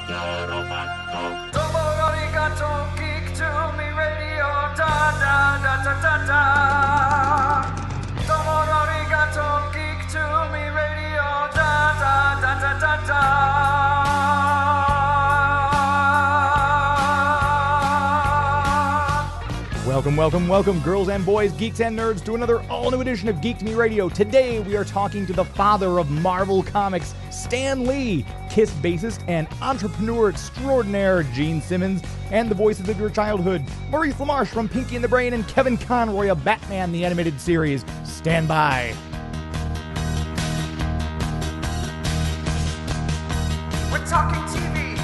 Domo arigato, geek to me radio, da da da da da da. Domo arigato, geek to me radio, da da da da da da. Welcome, welcome, welcome, girls and boys, geeks and nerds, to another all-new edition of Geek to Me Radio. Today, we are talking to the father of Marvel Comics, Stan Lee, KISS bassist and entrepreneur extraordinaire Gene Simmons, and the voices of your childhood, Maurice LaMarche from Pinky and the Brain, and Kevin Conroy of Batman the Animated Series. Stand by. We're talking TV,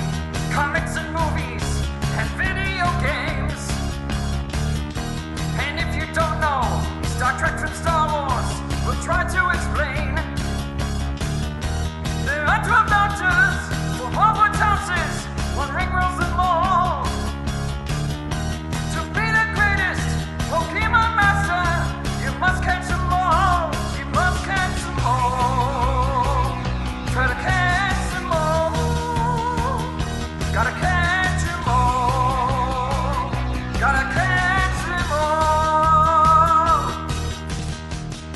comics and movies, and video games. And if you don't know Star Trek from Star Wars, we'll try to explain. There are 12 doctors, 4 Hogwarts houses, 1 ring rules them all. To be the greatest Pokemon master, you must catch them all. You must catch them all. Try to catch them all. Gotta catch them all. Gotta catch them all.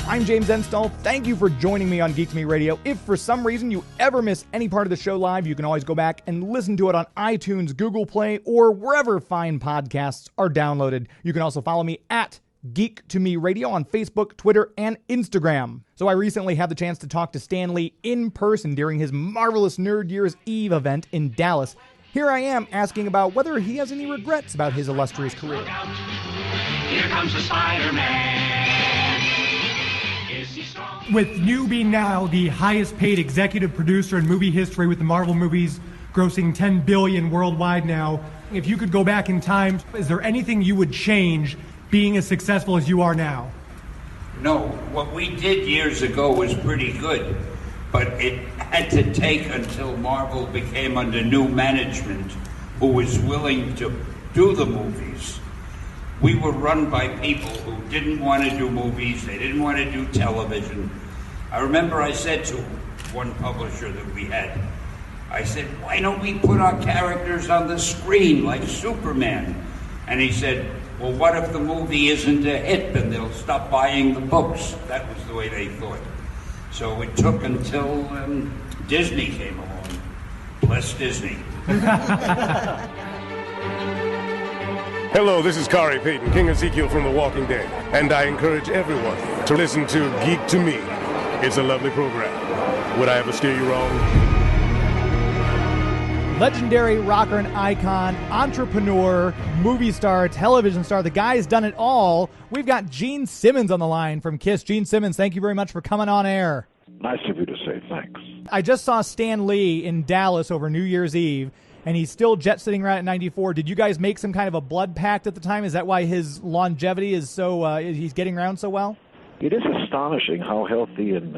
I'm James Enstall. Thank you for joining me on Geek to Me Radio. If for some reason you ever miss any part of the show live, you can always go back and listen to it on iTunes, Google Play, or wherever fine podcasts are downloaded. You can also follow me at Geek to Me Radio on Facebook, Twitter, and Instagram. So I recently had the chance to talk to Stan Lee in person during his marvelous Nerd Year's Eve event in Dallas. Here I am asking about whether he has any regrets about his illustrious career. Look out. Here comes the Spider-Man. Is he strong? With you being now the highest paid executive producer in movie history, with the Marvel movies grossing $10 billion worldwide now, if you could go back in time, is there anything you would change being as successful as you are now? No, what we did years ago was pretty good, but it had to take until Marvel became under new management who was willing to do the movies. We were run by people who didn't want to do movies, they didn't want to do television. I remember I said to one publisher that we had, I said, why don't we put our characters on the screen like Superman? And he said, well, what if the movie isn't a hit, then they'll stop buying the books? That was the way they thought. So it took until Disney came along. Bless Disney. Hello, this is Khary Payton, King Ezekiel from The Walking Dead, and I encourage everyone to listen to Geek to Me. It's a lovely program. Would I ever steer you wrong? Legendary rocker and icon, entrepreneur, movie star, television star. The guy's done it all. We've got Gene Simmons on the line from KISS. Gene Simmons, thank you very much for coming on air. Nice of you to say thanks. I just saw Stan Lee in Dallas over New Year's Eve, and he's still jet-setting around at 94. Did you guys make some kind of a blood pact at the time? Is that why his longevity is so, he's getting around so well? It is astonishing how healthy and,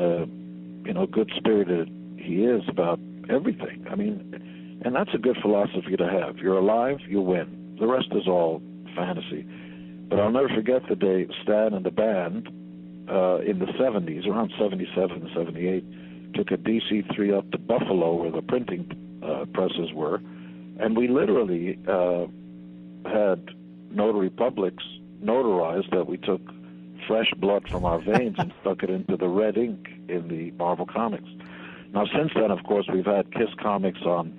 good-spirited he is about everything. I mean, and that's a good philosophy to have. You're alive, you win. The rest is all fantasy. But I'll never forget the day Stan and the band in the 70s, around 77, 78, took a DC-3 up to Buffalo where the printing presses were, and we literally had notary publics notarize that we took fresh blood from our veins and stuck it into the red ink in the Marvel Comics. Now, since then, of course, we've had KISS Comics on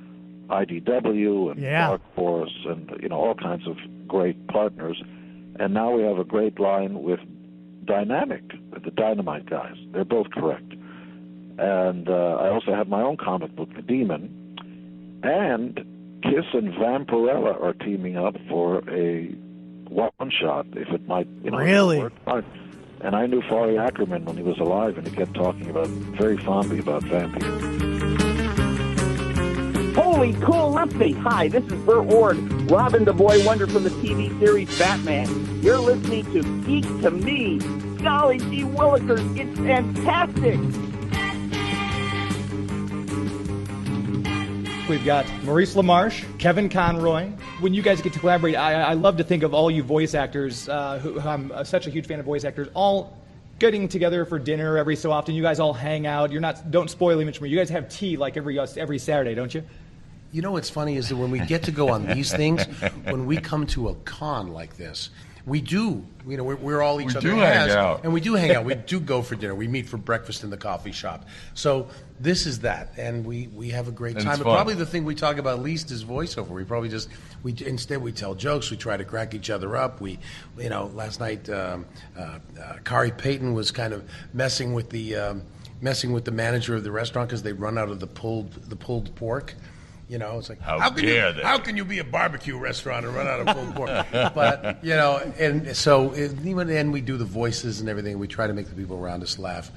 IDW and Dark Horse and all kinds of great partners, and now we have a great line with Dynamic, the Dynamite guys. They're both correct. And I also have my own comic book, The Demon, and KISS and Vampirella are teaming up for a one-shot, if it might, really work. And I knew Farley Ackerman when he was alive, and he kept talking very fondly about vampires. Holy cool lefty! Hi, this is Burt Ward, Robin the Boy Wonder from the TV series Batman. You're listening to Geek to Me. Golly gee willikers, it's fantastic! We've got Maurice LaMarche, Kevin Conroy. When you guys get to collaborate, I love to think of all you voice actors, who I'm such a huge fan of voice actors, all getting together for dinner every so often. You guys all hang out. Don't spoil image for me. You guys have tea like every Saturday, don't you? You know what's funny is that when we get to go on these things, when we come to a con like this, we do, we're all each other hang out. and we do hang out. We do go for dinner. We meet for breakfast in the coffee shop. So this is that, and we have a great And time. it's And fun. probably the thing we talk about least is voiceover. We probably instead we tell jokes. We try to crack each other up. Last night Khary Payton was kind of messing with the manager of the restaurant because they run out of the pulled pork. It's like How dare they? How can you be a barbecue restaurant and run out of pulled pork? But and so even then we do the voices and everything. We try to make the people around us laugh.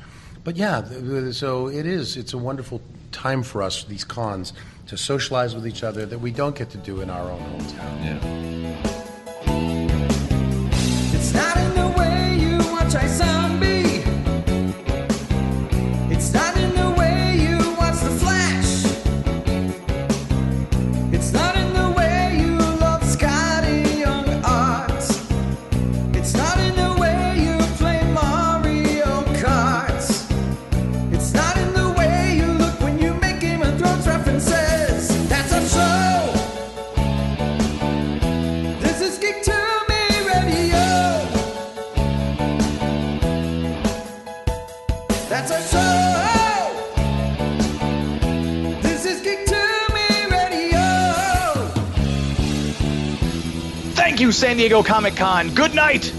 But yeah, so it's a wonderful time for us, these cons, to socialize with each other that we don't get to do in our own hometown. Yeah. It's not in the way you watch I zombie. It's not in the way you watch The Flash. It's not in the way you love Scotty Young art. It's not in the way you play Mario Kart. It's not in the way you look when you make Game of Thrones references. That's our show. This is Geek to Me Radio. That's our show. This is Geek to Me Radio. Thank you, San Diego Comic Con. Good night.